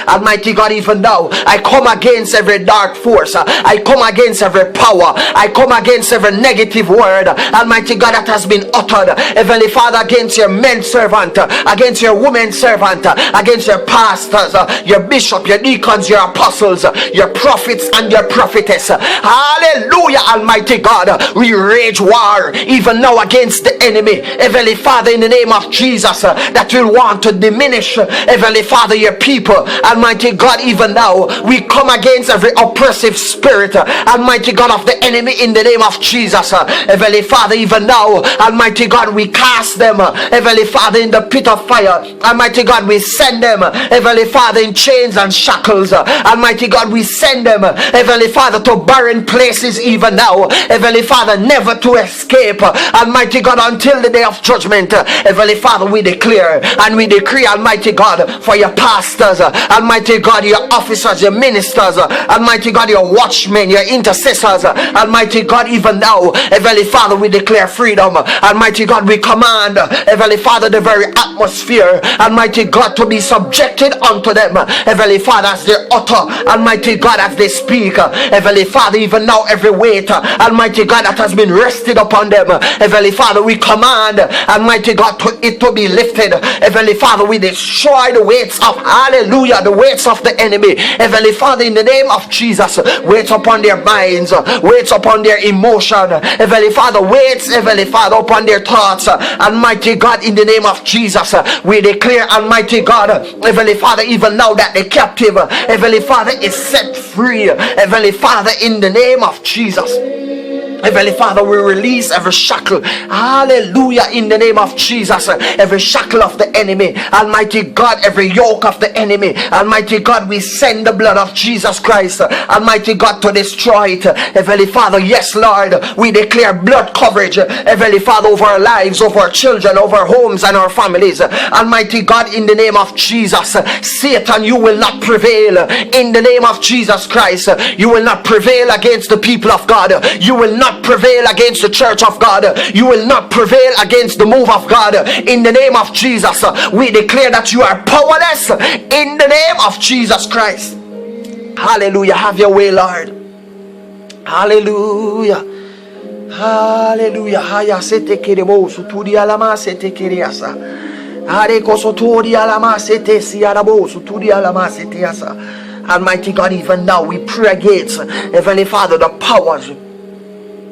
Almighty God, even now, I come against every dark force. I come against every power. I come against every negative word, Almighty God, that has been uttered, Heavenly Father, against your men servant, against your women servant, against your pastors, your bishop, your deacons, your apostles, your prophets and your prophetess. Hallelujah, Almighty God. We rage war even now against the enemy, Heavenly Father, in the name of Jesus, that will want to diminish, Heavenly Father, your people. Almighty God, even now we come against every oppressive spirit, Almighty God, of the enemy, in the name of Jesus. Heavenly Father, even now, Almighty God, we cast them, Heavenly Father, in the pit of fire. Almighty God, we send them, Heavenly Father, in chains and shackles. Almighty God, we send them, Heavenly Father, to barren places even now, Heavenly Father, never to escape, Almighty God, until the day of judgment. Heavenly Father, we declare and we decree, Almighty God, for your pastors, Almighty God, your officers, your ministers, Almighty God, your watchmen, your intercessors, Almighty God, even now, Heavenly Father, we declare freedom. Almighty God, we command, Heavenly Father, the very atmosphere, Almighty God, to be subjected unto them, Heavenly Father, as they utter, Almighty God, as they speak, Heavenly Father, even now, every weight, Almighty God, that has been rested upon them, Heavenly Father, we command, Almighty God, it to be lifted. Heavenly Father, we destroy the weights of, hallelujah, the weights of the enemy, Heavenly Father, in the name of Jesus. Weights upon their minds, weights upon their emotion, Heavenly Father, weights, Heavenly Father, upon their thoughts, Almighty God, in the name of Jesus, we declare, Almighty God, Heavenly Father, even now that the captive, Heavenly Father, is set free, Heavenly Father, in the name of Jesus. Heavenly Father, we release every shackle, hallelujah, in the name of Jesus, every shackle of the enemy, Almighty God, every yoke of the enemy, Almighty God, we send the blood of Jesus Christ, Almighty God, to destroy it. Heavenly Father, yes Lord, we declare blood coverage, Heavenly Father, over our lives, over our children, over our homes and our families, Almighty God, in the name of Jesus. Satan, you will not prevail, in the name of Jesus Christ. You will not prevail against the people of God. You will not prevail against the church of God. You will not prevail against the move of God, in the name of Jesus. We declare that you are powerless, in the name of Jesus Christ. Hallelujah. Have your way, Lord. Hallelujah. Hallelujah. Haya sete kerebo suturi alama sete keriasa. Hare kosotori alama sete siarabo suturi alama sete asa. Almighty God, even now we pray against, Heavenly Father, the powers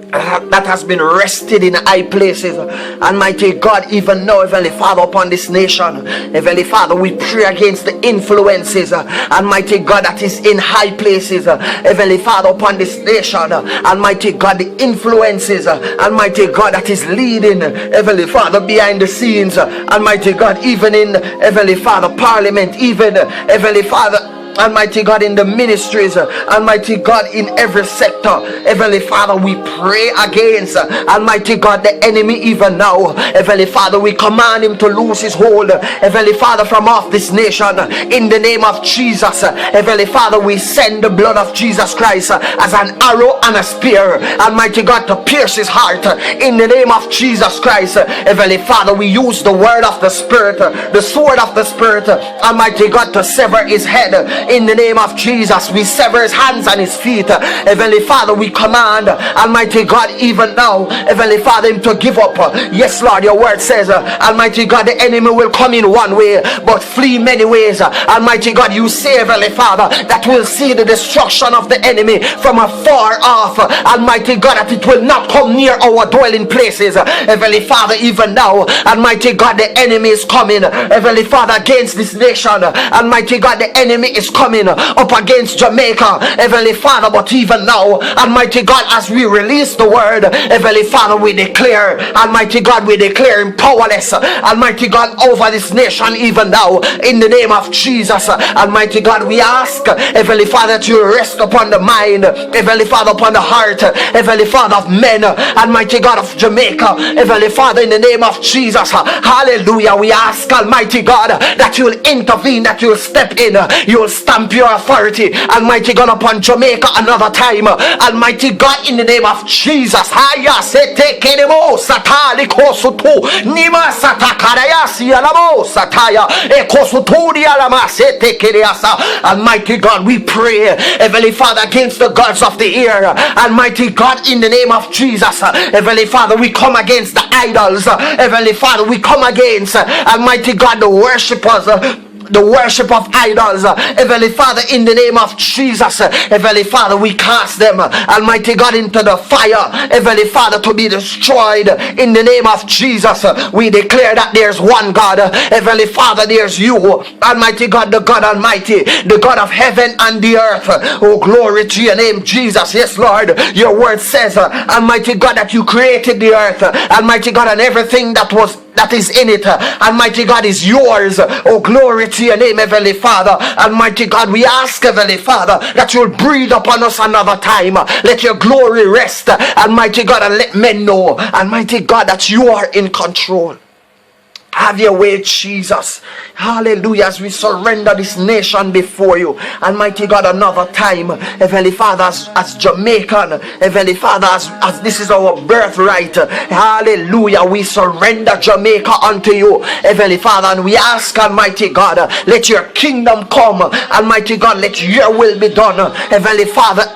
that has been rested in high places, Almighty God, even now, Heavenly Father, upon this nation. Heavenly Father, we pray against the influences, Almighty God, that is in high places, Heavenly Father, upon this nation. Almighty God, the influences, Almighty God, that is leading, Heavenly Father, behind the scenes, Almighty God, even in, Heavenly Father, Parliament, even, Heavenly Father, Almighty God, in the ministries, Almighty God, in every sector. Heavenly Father, we pray against, Almighty God, the enemy even now. Heavenly Father, we command him to lose his hold, Heavenly Father, from off this nation, in the name of Jesus. Heavenly Father, we send the blood of Jesus Christ as an arrow and a spear, Almighty God, to pierce his heart, in the name of Jesus Christ. Heavenly Father, we use the word of the Spirit, the sword of the Spirit, Almighty God, to sever his head. In the name of Jesus, we sever his hands and his feet. Heavenly Father, we command, Almighty God, even now, Heavenly Father, him to give up. Yes, Lord, your word says, Almighty God, the enemy will come in one way, but flee many ways. Almighty God, you say, Heavenly Father, that we'll see the destruction of the enemy from afar off. Almighty God, that it will not come near our dwelling places. Heavenly Father, even now, Almighty God, the enemy is coming, Heavenly Father, against this nation. Almighty God, the enemy is coming up against Jamaica, Heavenly Father. But even now, Almighty God, as we release the word, Heavenly Father, we declare, Almighty God, we declare him powerless, Almighty God, over this nation even now, in the name of Jesus. Almighty God, we ask, Heavenly Father, that you rest upon the mind, Heavenly Father, upon the heart, Heavenly Father, of men, Almighty God, of Jamaica, Heavenly Father, in the name of Jesus. Hallelujah. We ask, Almighty God, that you will intervene, that you will step in, you will stamp your authority, Almighty God, upon Jamaica another time, Almighty God, in the name of Jesus. Haya sete kenemo satali kosutu nima sataka Karayasi alamo sataya. Ekosuturi alamasete kereasa. Almighty God, we pray, Heavenly Father, against the gods of the air. Almighty God, in the name of Jesus, Heavenly Father, we come against the idols. Heavenly Father, we come against, Almighty God, the worshippers, the worship of idols. Heavenly Father, in the name of Jesus, Heavenly Father, we cast them, Almighty God, into the fire, Heavenly Father, to be destroyed. In the name of Jesus, we declare that there's one God. Heavenly Father, there's you, Almighty God, the God Almighty, the God of heaven and the earth. Oh, glory to your name, Jesus. Yes, Lord, your word says, Almighty God, that you created the earth, Almighty God, and everything that is in it. Almighty God, is yours. Oh, glory to your name, Heavenly Father. Almighty God, we ask, Heavenly Father, that you'll breathe upon us another time. Let your glory rest, Almighty God, and let men know, Almighty God, that you are in control. Have your way, Jesus. Hallelujah. As we surrender this nation before you, Almighty God, another time, Heavenly Father, as Jamaican, Heavenly Father, as this is our birthright, hallelujah, we surrender Jamaica unto you, Heavenly Father, and we ask, Almighty God, let your kingdom come. Almighty God, let your will be done, Heavenly Father,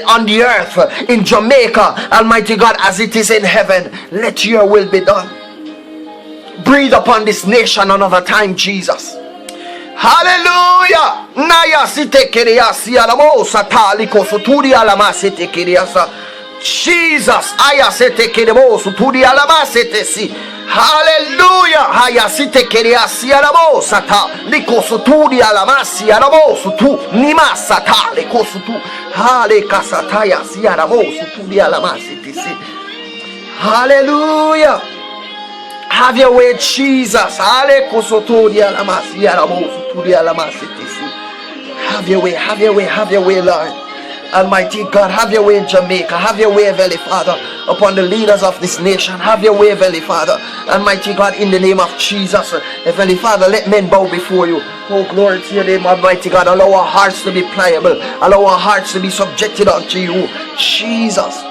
on the earth, in Jamaica, Almighty God, as it is in heaven. Let your will be done. Breathe upon this nation another time, Jesus. Hallelujah. Naya site kiriasi alamo satali kosuturi alama site kiriasa. Jesus. Aya site kirimo suturi alama site si. Hallelujah. Haya site kiriasi alamo sata likosuturi alama si alamo sutu nima sata likosutu. Hale kasataya si alamo suturi alama site si. Hallelujah. Have your way, Jesus. Have your way, have your way, have your way, Lord. Almighty God, have your way in Jamaica. Have your way, Heavenly Father, upon the leaders of this nation. Have your way, Heavenly Father. Almighty God, in the name of Jesus. Heavenly Father, let men bow before you. Oh, glory to your name, Almighty God. Allow our hearts to be pliable. Allow our hearts to be subjected unto you. Jesus.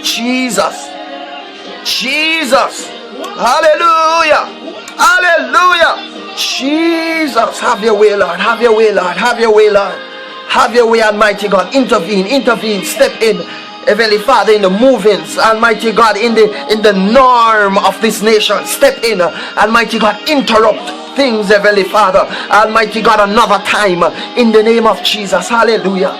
Jesus. Jesus. Hallelujah. Hallelujah. Jesus. Have your way, Lord. Have your way, Lord. Have your way, Lord. Have your way, Almighty God. Intervene. Step in, Heavenly Father, in the movements, Almighty God, in the norm of this nation. Step in, Almighty God. Interrupt things, Heavenly Father. Almighty God, another time, in the name of Jesus. Hallelujah.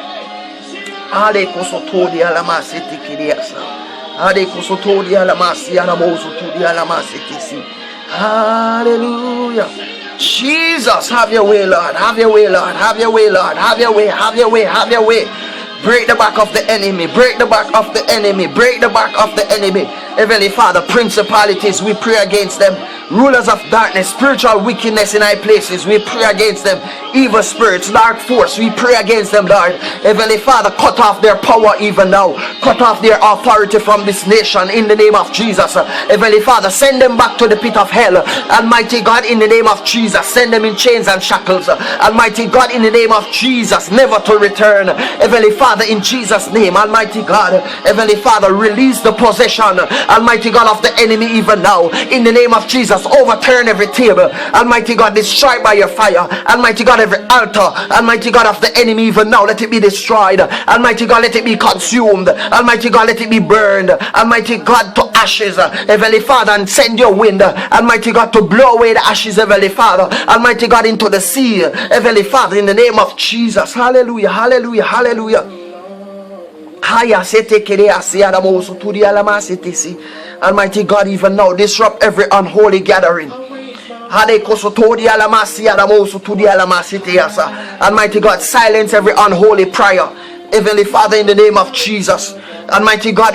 Hallelujah. Jesus, have your way, Lord. Have your way, Lord. Have your way, Lord. Have your way. Have your way. Have your way. Break the back of the enemy. Break the back of the enemy. Break the back of the enemy. Heavenly Father, principalities, we pray against them. Rulers of darkness, spiritual wickedness in high places, we pray against them. Evil spirits, dark force, we pray against them, Lord. Heavenly Father, cut off their power even now. Cut off their authority from this nation in the name of Jesus. Heavenly Father, send them back to the pit of hell. Almighty God, in the name of Jesus, send them in chains and shackles. Almighty God, in the name of Jesus, never to return. Heavenly Father, in Jesus' name, Almighty God, Heavenly Father, release the possession, Almighty God, of the enemy even now. In the name of Jesus, overturn every table. Almighty God, destroy by your fire. Almighty God, every altar, Almighty God, of the enemy even now, let it be destroyed. Almighty God, let it be consumed. Almighty God, let it be burned. Almighty God, to ashes, Heavenly Father, and send your wind, Almighty God, to blow away the ashes, Heavenly Father, Almighty God, into the sea, Heavenly Father, in the name of Jesus. Hallelujah, hallelujah, hallelujah. Almighty God, even now, disrupt every unholy gathering. Almighty God, silence every unholy prayer. Heavenly Father, in the name of Jesus. Almighty God,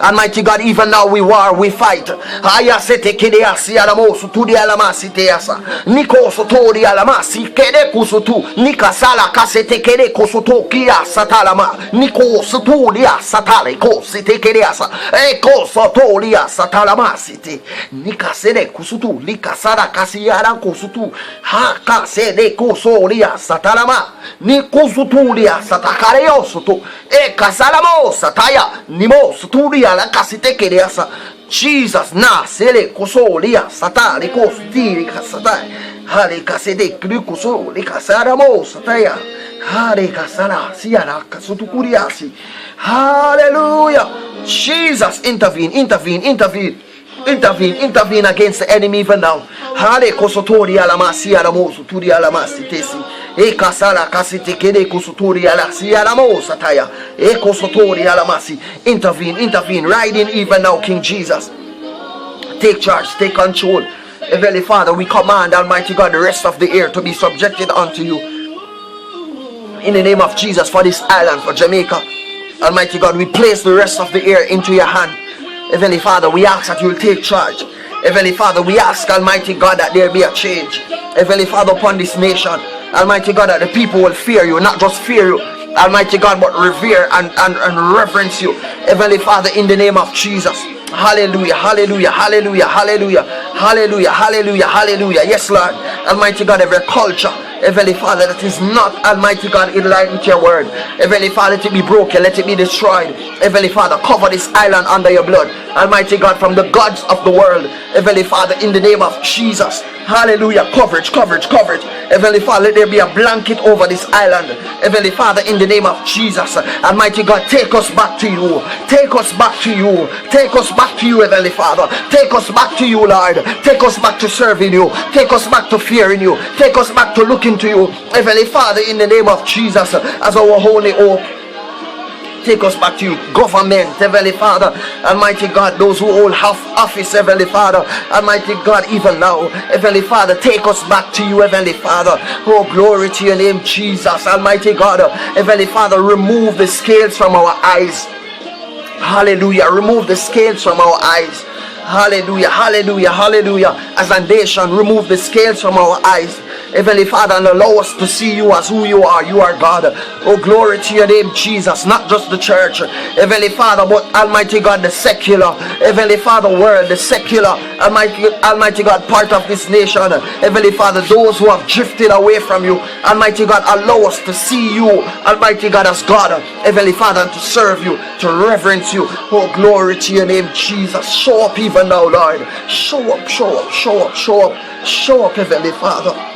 Almighty God, even now we war, we fight. Ayasete kedeasi alamosu tudi alamasi teasa. Niko sotori alamasi kede kusutu. Nika sala kasete kede kusutu kia satalama. Niko sotoria satale ko sete kedeasa. Eko sotoria satalamasi te. Nika sede kusutu. Nika sara kasiyara kusutu. Haka sede kusoria satalama. Niko sotoria satakareo sotu. Eka salamo sataya. Nimo sotoria la kasite kedeasa. Jesus na sele kosolia satale kostiri kasata hare kasede krikuso le kasara mo sataya hare kasara siara kasutukuriasi. Hallelujah. Jesus, intervene against the enemy even now. Hare kosotori alamasi alamosu turi alamasi tesi. E kasala kasite kede kosotori alasi alamo sataya. E kosotori alamasi. Intervene, riding even now, King Jesus. Take charge, take control. Heavenly Father, we command, Almighty God, the rest of the air to be subjected unto you. In the name of Jesus, for this island, for Jamaica, Almighty God, we place the rest of the air into your hand. Heavenly Father, we ask that you will take charge. Heavenly Father, we ask, Almighty God, that there be a change. Heavenly Father, upon this nation, Almighty God, that the people will fear you, not just fear you, Almighty God, but revere and reverence you. Heavenly Father, in the name of Jesus. Hallelujah, hallelujah, hallelujah, hallelujah, hallelujah, hallelujah, hallelujah. Yes, Lord. Almighty God, every culture, Heavenly Father, that is not, Almighty God, in line with your word. Heavenly Father, let it be broken, let it be destroyed. Heavenly Father, cover this island under your blood. Almighty God, from the gods of the world. Heavenly Father, in the name of Jesus. Hallelujah. Coverage. Heavenly Father, let there be a blanket over this island. Heavenly Father, in the name of Jesus. Almighty God, take us back to you. Take us back to you. Take us back to you, Heavenly Father. Take us back to you, Lord. Take us back to serving you. Take us back to fearing you. Take us back to looking to you. Heavenly Father, in the name of Jesus, as our holy hope. Take us back to you. Government, Heavenly Father, Almighty God, those who hold office, Heavenly Father, Almighty God, even now, Heavenly Father, take us back to you, Heavenly Father. Oh, glory to your name, Jesus, Almighty God. Heavenly Father, remove the scales from our eyes. Hallelujah. Remove the scales from our eyes. Hallelujah, hallelujah, hallelujah. As a nation, remove the scales from our eyes. Heavenly Father, and allow us to see you as who you are. You are God. Oh, glory to your name, Jesus. Not just the church, Heavenly Father, but Almighty God, the secular, Heavenly Father, world, the secular, Almighty God, part of this nation. Heavenly Father, those who have drifted away from you, Almighty God, allow us to see you, Almighty God, as God, Heavenly Father, and to serve you, to reverence you. Oh, glory to your name, Jesus. Show up even now, Lord. Show up, Heavenly Father.